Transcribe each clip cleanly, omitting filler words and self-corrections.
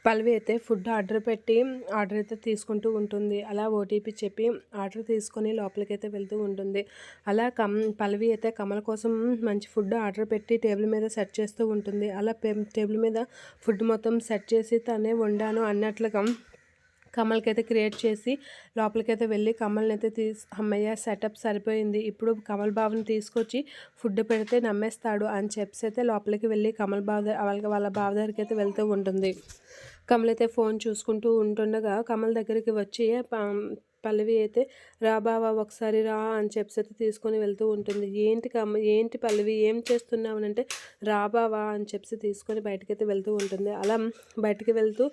పల్లవి అయితే food order అయితే తీసుకుంటూ ఉంటుంది. అలా ఓటీపీ చెప్పి ఆర్డర్ తీసుకొని లోపలికైతే వెళ్తూ ఉంటుంది. అలా పల్లవి అయితే కమల కోసం మంచి ఫుడ్ ఆర్డర్ పెట్టి టేబుల్ మీద సెట్ చేస్తూ ఉంటుంది. అలా టేబుల్ మీద ఫుడ్ మొత్తం సెట్ చేసి తనే వండాను అన్నట్లుగా కమల్కైతే క్రియేట్ చేసి లోపలికైతే వెళ్ళి కమల్ని అయితే అమ్మయ్య సెటప్ సరిపోయింది, ఇప్పుడు కమల్ బాబుని తీసుకొచ్చి ఫుడ్ పెడితే నమ్మేస్తాడు అని చెప్పేసి అయితే లోపలికి వెళ్ళి కమల్ బాబు వాళ్ళ బావ దగ్గరికి అయితే వెళ్తూ ఉంటుంది. కమల్ అయితే ఫోన్ చూసుకుంటూ ఉంటుండగా కమల్ దగ్గరికి వచ్చి పల్లవి అయితే రా బావా ఒకసారి రా అని చెప్పేసి అయితే తీసుకొని వెళ్తూ ఉంటుంది. ఏంటి పల్లవి ఏం చేస్తున్నావు అంటే రా బావా అని చెప్పేసి తీసుకొని బయటకైతే వెళ్తూ ఉంటుంది. అలా బయటికి వెళ్తూ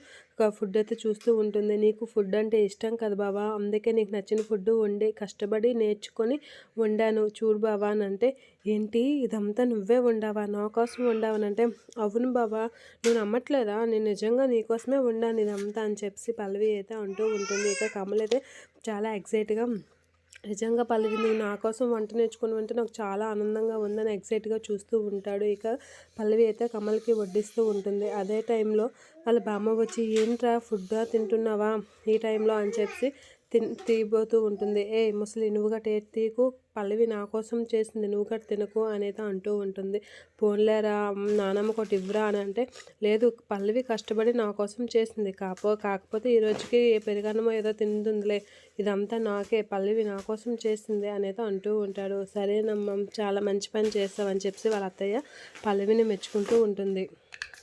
ఫుడ్ అయితే చూస్తూ ఉంటుంది. నీకు ఫుడ్ అంటే ఇష్టం కదా బావా, అందుకే నీకు నచ్చిన ఫుడ్ వండి కష్టపడి నేర్చుకొని వండాను చూడు బావా అని అంటే, ఏంటి ఇదంతా నువ్వే వండావా, నా కోసం వండావనంటే, అవును బావా నువ్వు నమ్మట్లేదా, నేను నిజంగా నీకోసమే వండాను ఇదంతా అని చెప్పి పల్లవి అయితే అంటూ ఉంటుంది. ఇక కమల్ అయితే చాలా ఎక్సైట్గా నిజంగా పల్లవి నువ్వు నా కోసం వంట నేర్చుకుని అంటే నాకు చాలా ఆనందంగా ఉందని ఎక్సైట్గా చూస్తూ ఉంటాడు. ఇక పల్లవి అయితే కమల్కి వడ్డిస్తూ ఉంటుంది. అదే టైంలో వాళ్ళ బామ్మ వచ్చి ఏంట్రా ఫుడ్గా తింటున్నావా ఈ టైంలో అని చెప్పి తీయబోతూ ఉంటుంది. ముసలి నువ్వు గట్ట తీకు, పల్లవి నా కోసం చేసింది నువ్వు గట్ట తినకు అనేది అంటూ ఉంటుంది. పోన్లేరా నానమ్మ ఒకటి ఇవ్వరా అని అంటే, లేదు పల్లవి కష్టపడి నా కోసం చేసింది, కాకపోతే ఈ రోజుకి పెరుగన్నమో ఏదో తింటుందిలే, ఇదంతా నాకే, పల్లవి నా కోసం చేసింది అనేది అంటూ ఉంటాడు. సరేనమ్మా చాలా మంచి పని చేస్తావని చెప్పి వాళ్ళ అత్తయ్య పల్లవిని మెచ్చుకుంటూ ఉంటుంది.